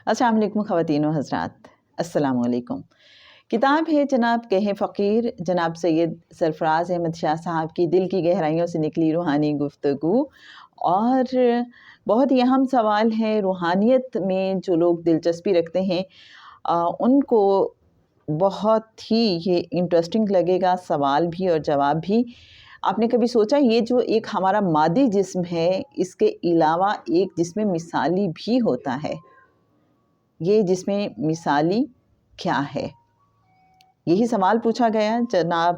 السلام علیکم خواتین و حضرات، السلام علیکم۔ کتاب ہے جناب کہے فقیر جناب سید سرفراز احمد شاہ صاحب کی دل کی گہرائیوں سے نکلی روحانی گفتگو، اور بہت ہی اہم سوال ہے۔ روحانیت میں جو لوگ دلچسپی رکھتے ہیں ان کو بہت ہی یہ انٹرسٹنگ لگے گا، سوال بھی اور جواب بھی۔ آپ نے کبھی سوچا یہ جو ایک ہمارا مادی جسم ہے، اس کے علاوہ ایک جسم مثالی بھی ہوتا ہے؟ یہ جسم مثالی کیا ہے؟ یہی سوال پوچھا گیا جناب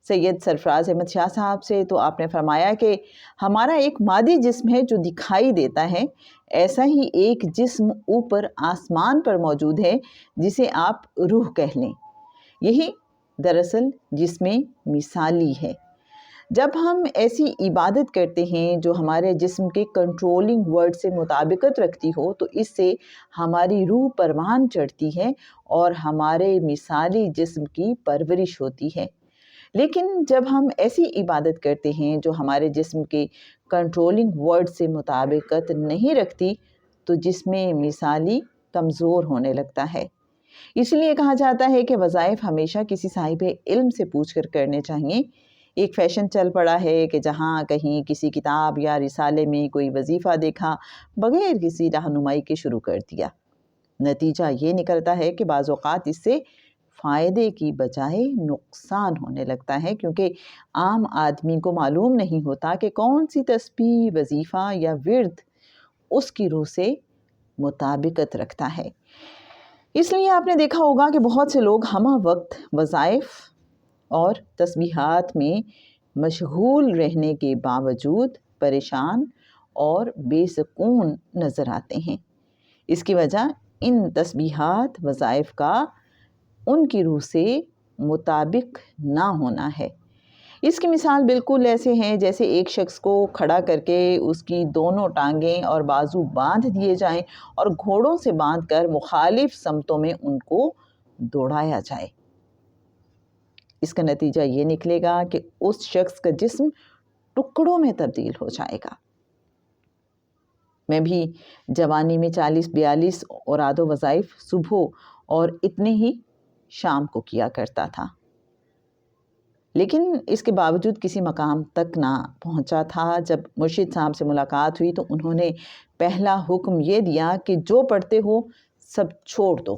سید سرفراز احمد شاہ صاحب سے، تو آپ نے فرمایا کہ ہمارا ایک مادی جسم ہے جو دکھائی دیتا ہے، ایسا ہی ایک جسم اوپر آسمان پر موجود ہے جسے آپ روح کہہ لیں۔ یہی دراصل جسم مثالی ہے۔ جب ہم ایسی عبادت کرتے ہیں جو ہمارے جسم کے کنٹرولنگ ورڈ سے مطابقت رکھتی ہو، تو اس سے ہماری روح پروان چڑھتی ہے اور ہمارے مثالی جسم کی پرورش ہوتی ہے۔ لیکن جب ہم ایسی عبادت کرتے ہیں جو ہمارے جسم کے کنٹرولنگ ورڈ سے مطابقت نہیں رکھتی، تو جسم مثالی کمزور ہونے لگتا ہے۔ اس لیے کہا جاتا ہے کہ وظائف ہمیشہ کسی صاحب علم سے پوچھ کر کرنے چاہیے۔ ایک فیشن چل پڑا ہے کہ جہاں کہیں کسی کتاب یا رسالے میں کوئی وظیفہ دیکھا، بغیر کسی رہنمائی کے شروع کر دیا۔ نتیجہ یہ نکلتا ہے کہ بعض اوقات اس سے فائدے کی بجائے نقصان ہونے لگتا ہے، کیونکہ عام آدمی کو معلوم نہیں ہوتا کہ کون سی تسبیح، وظیفہ یا ورد اس کی روح سے مطابقت رکھتا ہے۔ اس لیے آپ نے دیکھا ہوگا کہ بہت سے لوگ ہمہ وقت وظائف اور تسبیحات میں مشغول رہنے کے باوجود پریشان اور بے سکون نظر آتے ہیں۔ اس کی وجہ ان تسبیحات، وظائف کا ان کی روح سے مطابق نہ ہونا ہے۔ اس کی مثال بالکل ایسے ہیں جیسے ایک شخص کو کھڑا کر کے اس کی دونوں ٹانگیں اور بازو باندھ دیے جائیں اور گھوڑوں سے باندھ کر مخالف سمتوں میں ان کو دوڑایا جائے۔ اس کا نتیجہ یہ نکلے گا کہ اس شخص کا جسم ٹکڑوں میں تبدیل ہو جائے گا۔ میں بھی جوانی میں 40-42 اوراد و وظائف صبح اور اتنے ہی شام کو کیا کرتا تھا، لیکن اس کے باوجود کسی مقام تک نہ پہنچا تھا۔ جب مرشد صاحب سے ملاقات ہوئی تو انہوں نے پہلا حکم یہ دیا کہ جو پڑھتے ہو سب چھوڑ دو۔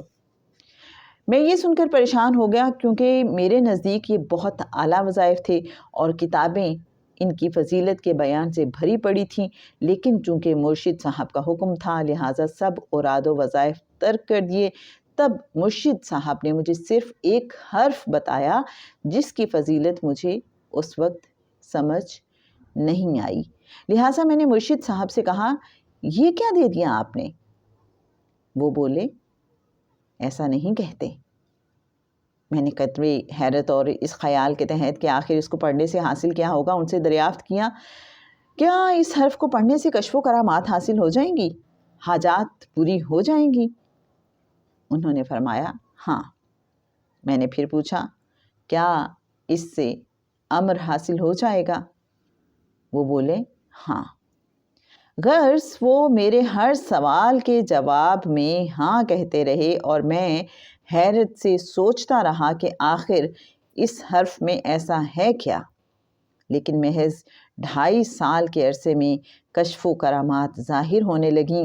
میں یہ سن کر پریشان ہو گیا، کیونکہ میرے نزدیک یہ بہت اعلیٰ وظائف تھے اور کتابیں ان کی فضیلت کے بیان سے بھری پڑی تھیں، لیکن چونکہ مرشد صاحب کا حکم تھا لہٰذا سب اوراد و وظائف ترک کر دیے۔ تب مرشد صاحب نے مجھے صرف ایک حرف بتایا جس کی فضیلت مجھے اس وقت سمجھ نہیں آئی، لہٰذا میں نے مرشد صاحب سے کہا، یہ کیا دے دیا آپ نے؟ وہ بولے، ایسا نہیں کہتے۔ میں نے قطرے حیرت اور اس خیال کے تحت کہ آخر اس کو پڑھنے سے حاصل کیا ہوگا ان سے دریافت کیا، کیا اس حرف کو پڑھنے سے کشف و کرامات حاصل ہو جائیں گی، حاجات پوری ہو جائیں گی؟ انہوں نے فرمایا ہاں۔ میں نے پھر پوچھا، کیا اس سے امر حاصل ہو جائے گا؟ وہ بولے ہاں۔ غرض وہ میرے ہر سوال کے جواب میں ہاں کہتے رہے اور میں حیرت سے سوچتا رہا کہ آخر اس حرف میں ایسا ہے کیا؟ لیکن محض 2.5 سال کے عرصے میں کشف و کرامات ظاہر ہونے لگیں۔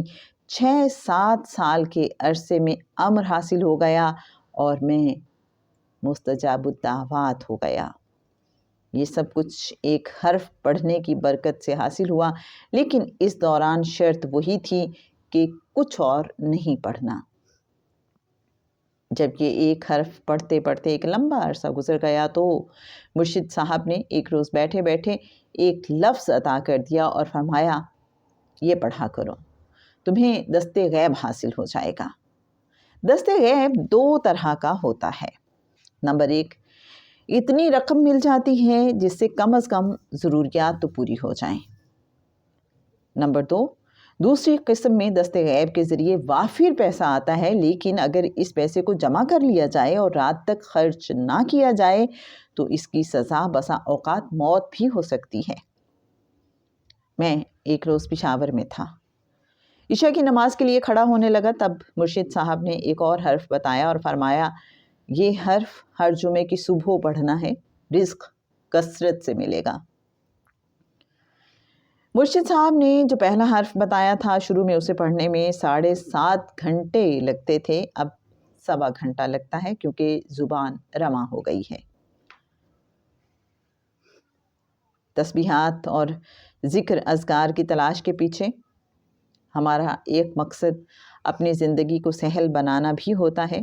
6-7 سال کے عرصے میں امر حاصل ہو گیا اور میں مستجاب الدعوات ہو گیا۔ یہ سب کچھ ایک حرف پڑھنے کی برکت سے حاصل ہوا، لیکن اس دوران شرط وہی تھی کہ کچھ اور نہیں پڑھنا۔ جب یہ ایک حرف پڑھتے پڑھتے ایک لمبا عرصہ گزر گیا تو مرشد صاحب نے ایک روز بیٹھے بیٹھے ایک لفظ عطا کر دیا اور فرمایا، یہ پڑھا کرو، تمہیں دست غیب حاصل ہو جائے گا۔ دست غیب 2 طرح کا ہوتا ہے۔ نمبر 1، اتنی رقم مل جاتی ہے جس سے کم از کم ضروریات تو پوری ہو جائیں۔ نمبر 2، دوسری قسم میں دست غیب کے ذریعے وافر پیسہ آتا ہے، لیکن اگر اس پیسے کو جمع کر لیا جائے اور رات تک خرچ نہ کیا جائے تو اس کی سزا بسا اوقات موت بھی ہو سکتی ہے۔ میں ایک روز پشاور میں تھا۔ عشاء کی نماز کے لیے کھڑا ہونے لگا، تب مرشد صاحب نے ایک اور حرف بتایا اور فرمایا یہ حرف ہر جمعے کی صبح پڑھنا ہے، رزق کثرت سے ملے گا۔ مرشد صاحب نے جو پہلا حرف بتایا تھا، شروع میں اسے پڑھنے میں 7.5 گھنٹے لگتے تھے، اب 1.25 گھنٹہ لگتا ہے کیونکہ زبان رواں ہو گئی ہے۔ تسبیحات اور ذکر اذکار کی تلاش کے پیچھے ہمارا ایک مقصد اپنی زندگی کو سہل بنانا بھی ہوتا ہے،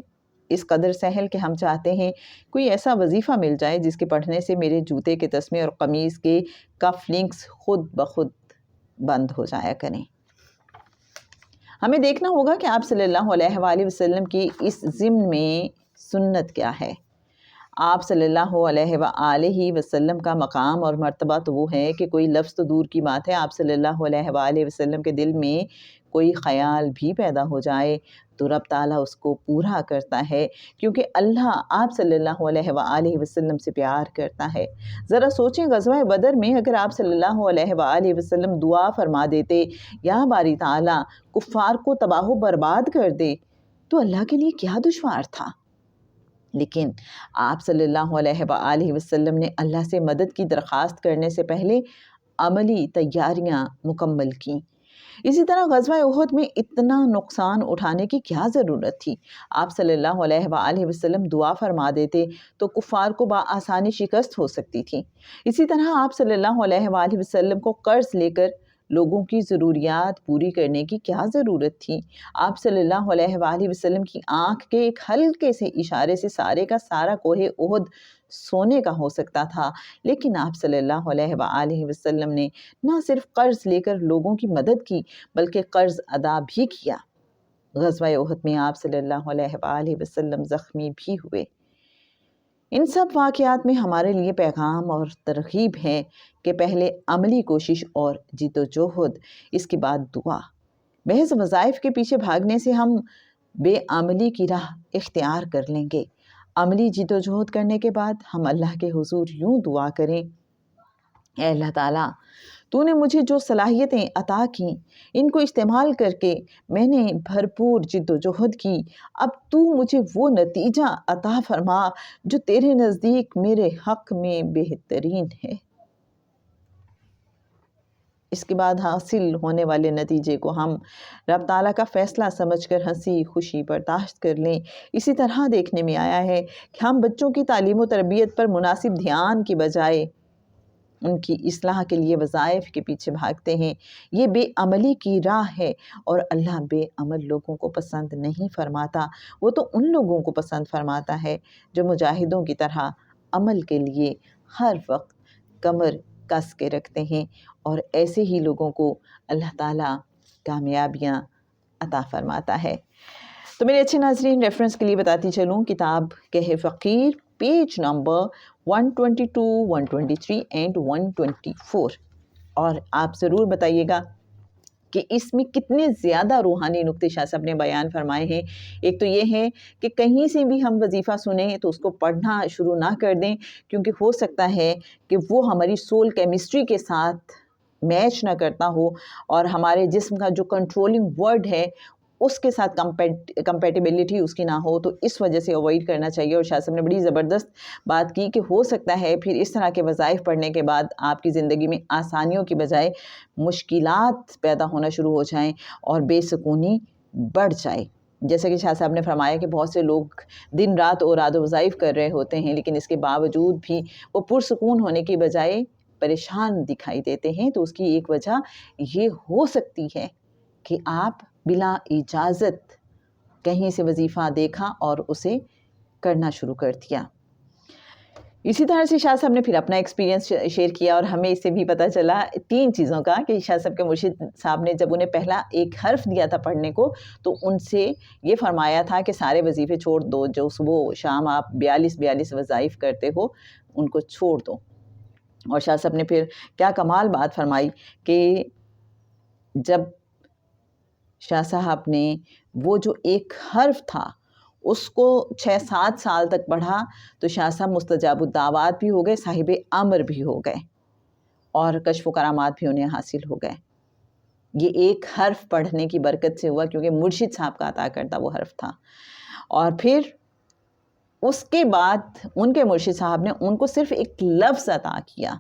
اس قدر سہل کہ ہم چاہتے ہیں کوئی ایسا وظیفہ مل جائے جس کے پڑھنے سے میرے جوتے کے تسمے اور قمیض کے کف لنکس خود بخود بند ہو جایا کریں۔ ہمیں دیکھنا ہوگا کہ آپ صلی اللہ علیہ وآلہ وسلم کی اس ضمن میں سنت کیا ہے۔ آپ صلی اللہ علیہ وآلہ وسلم کا مقام اور مرتبہ تو وہ ہے کہ کوئی لفظ تو دور کی بات ہے، آپ صلی اللہ علیہ وآلہ وسلم کے دل میں کوئی خیال بھی پیدا ہو جائے تو رب تعالیٰ اس کو پورا کرتا ہے، کیونکہ اللہ آپ صلی اللہ علیہ وآلہ وسلم سے پیار کرتا ہے۔ ذرا سوچیں، غزوہ بدر میں اگر آپ صلی اللہ علیہ وآلہ وسلم دعا فرما دیتے یا باری تعالیٰ کفار کو تباہ و برباد کر دے تو اللہ کے لیے کیا دشوار تھا، لیکن آپ صلی اللہ علیہ وآلہ وسلم نے اللہ سے مدد کی درخواست کرنے سے پہلے عملی تیاریاں مکمل کیں۔ اسی طرح غزوہ احد میں اتنا نقصان اٹھانے کی کیا ضرورت تھی؟ آپ صلی اللہ علیہ وآلہ وسلم دعا فرما دیتے تو کفار کو بآسانی شکست ہو سکتی تھی۔ اسی طرح آپ صلی اللہ علیہ وآلہ وسلم کو قرض لے کر لوگوں کی ضروریات پوری کرنے کی کیا ضرورت تھی؟ آپ صلی اللہ علیہ وآلہ وسلم کی آنکھ کے ایک ہلکے سے اشارے سے سارے کا سارا کوہ احد سونے کا ہو سکتا تھا، لیکن آپ صلی اللہ علیہ وآلہ وسلم نے نہ صرف قرض لے کر لوگوں کی مدد کی بلکہ قرض ادا بھی کیا۔ غزوہ احد میں آپ صلی اللہ علیہ وآلہ وسلم زخمی بھی ہوئے۔ ان سب واقعات میں ہمارے لیے پیغام اور ترغیب ہے کہ پہلے عملی کوشش اور جد و جہد، اس کے بعد دعا۔ محض وظائف کے پیچھے بھاگنے سے ہم بے عملی کی راہ اختیار کر لیں گے۔ عملی جد و جہد کرنے کے بعد ہم اللہ کے حضور یوں دعا کریں، اے اللہ تعالیٰ، تو نے مجھے جو صلاحیتیں عطا کیں ان کو استعمال کر کے میں نے بھرپور جد و جہد کی، اب تو مجھے وہ نتیجہ عطا فرما جو تیرے نزدیک میرے حق میں بہترین ہے۔ اس کے بعد حاصل ہونے والے نتیجے کو ہم رب تعالیٰ کا فیصلہ سمجھ کر ہنسی خوشی برداشت کر لیں۔ اسی طرح دیکھنے میں آیا ہے کہ ہم بچوں کی تعلیم و تربیت پر مناسب دھیان کی بجائے ان کی اصلاح کے لیے وظائف کے پیچھے بھاگتے ہیں۔ یہ بے عملی کی راہ ہے اور اللہ بے عمل لوگوں کو پسند نہیں فرماتا، وہ تو ان لوگوں کو پسند فرماتا ہے جو مجاہدوں کی طرح عمل کے لیے ہر وقت کمر کس کے رکھتے ہیں، اور ایسے ہی لوگوں کو اللہ تعالیٰ کامیابیاں عطا فرماتا ہے۔ تو میرے اچھے ناظرین، ریفرنس کے لیے بتاتی چلوں، کتاب کہہ فقیر، پیج نمبر 122، 123 اینڈ 124، اور آپ ضرور بتائیے گا کہ اس میں کتنے زیادہ روحانی نکتے شاہ صاحب نے بیان فرمائے ہیں۔ ایک تو یہ ہے کہ کہیں سے بھی ہم وظیفہ سنیں تو اس کو پڑھنا شروع نہ کر دیں، کیونکہ ہو سکتا ہے کہ وہ ہماری سول کیمسٹری کے ساتھ میچ نہ کرتا ہو اور ہمارے جسم کا جو کنٹرولنگ ورڈ ہے اس کے ساتھ کمپیٹیبلٹی اس کی نہ ہو، تو اس وجہ سے اوائڈ کرنا چاہیے۔ اور شاہ صاحب نے بڑی زبردست بات کی کہ ہو سکتا ہے پھر اس طرح کے وظائف پڑھنے کے بعد آپ کی زندگی میں آسانیوں کی بجائے مشکلات پیدا ہونا شروع ہو جائیں اور بے سکونی بڑھ جائے۔ جیسے کہ شاہ صاحب نے فرمایا کہ بہت سے لوگ دن رات اوراد و وظائف کر رہے ہوتے ہیں، لیکن اس کے باوجود بھی وہ پرسکون ہونے کی بجائے پریشان دکھائی دیتے ہیں۔ تو اس کی ایک وجہ یہ ہو سکتی ہے کہ آپ بلا اجازت کہیں سے وظیفہ دیکھا اور اسے کرنا شروع کر دیا۔ اسی طرح سے شاہ صاحب نے پھر اپنا ایکسپیرینس شیئر کیا، اور ہمیں اس سے بھی پتہ چلا 3 چیزوں کا کہ شاہ صاحب کے مرشد صاحب نے جب انہیں پہلا ایک حرف دیا تھا پڑھنے کو تو ان سے یہ فرمایا تھا کہ سارے وظیفے چھوڑ دو، جو صبح شام آپ 42 وظائف کرتے ہو ان کو چھوڑ دو۔ اور شاہ صاحب نے پھر کیا کمال بات فرمائی کہ جب شاہ صاحب نے وہ جو ایک حرف تھا اس کو 6-7 سال تک پڑھا تو شاہ صاحب مستجاب الدعوات بھی ہو گئے، صاحب امر بھی ہو گئے، اور کشف و کرامات بھی انہیں حاصل ہو گئے۔ یہ ایک حرف پڑھنے کی برکت سے ہوا، کیونکہ مرشد صاحب کا عطا کردہ وہ حرف تھا۔ اور پھر اس کے بعد ان کے مرشد صاحب نے ان کو صرف ایک لفظ عطا کیا،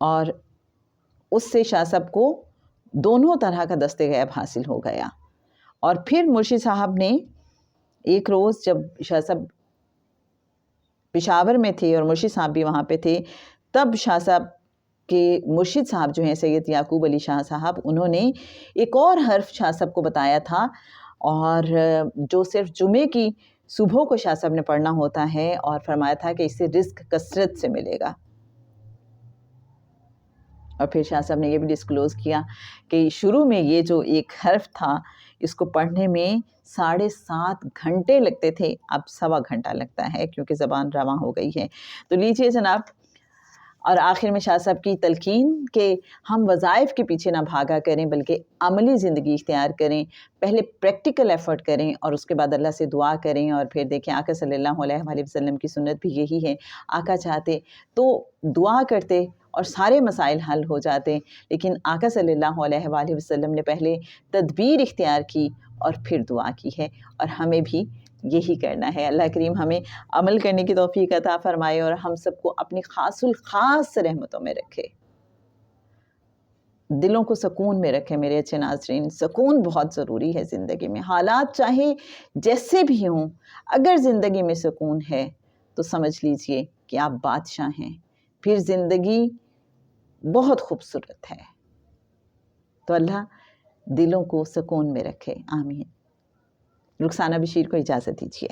اور اس سے شاہ صاحب کو دونوں طرح کا دست غیب حاصل ہو گیا۔ اور پھر مرشد صاحب نے ایک روز جب شاہ صاحب پشاور میں تھے اور مرشد صاحب بھی وہاں پہ تھے، تب شاہ صاحب کے مرشد صاحب جو ہیں سید یعقوب علی شاہ صاحب، انہوں نے ایک اور حرف شاہ صاحب کو بتایا تھا، اور جو صرف جمعے کی صبح کو شاہ صاحب نے پڑھنا ہوتا ہے، اور فرمایا تھا کہ اس سے رزق کثرت سے ملے گا۔ اور پھر شاہ صاحب نے یہ بھی ڈسکلوز کیا کہ شروع میں یہ جو ایک حرف تھا اس کو پڑھنے میں 7.5 گھنٹے لگتے تھے، اب 1.25 گھنٹہ لگتا ہے، کیونکہ زبان رواں ہو گئی ہے۔ تو لیجئے جناب، اور آخر میں شاہ صاحب کی تلقین کہ ہم وظائف کے پیچھے نہ بھاگا کریں بلکہ عملی زندگی اختیار کریں، پہلے پریکٹیکل ایفرٹ کریں اور اس کے بعد اللہ سے دعا کریں۔ اور پھر دیکھیں آقا صلی اللہ علیہ وآلہ وسلم کی سنت بھی یہی ہے، آقا چاہتے تو دعا کرتے اور سارے مسائل حل ہو جاتے، لیکن آقا صلی اللہ علیہ وآلہ وسلم نے پہلے تدبیر اختیار کی اور پھر دعا کی ہے، اور ہمیں بھی یہی کرنا ہے۔ اللہ کریم ہمیں عمل کرنے کی توفیق عطا فرمائے اور ہم سب کو اپنی خاص الخاص رحمتوں میں رکھے، دلوں کو سکون میں رکھے۔ میرے اچھے ناظرین، سکون بہت ضروری ہے زندگی میں، حالات چاہے جیسے بھی ہوں، اگر زندگی میں سکون ہے تو سمجھ لیجئے کہ آپ بادشاہ ہیں، پھر زندگی بہت خوبصورت ہے۔ تو اللہ دلوں کو سکون میں رکھے، آمین۔ رخسانہ بشیر کو اجازت دیجیے۔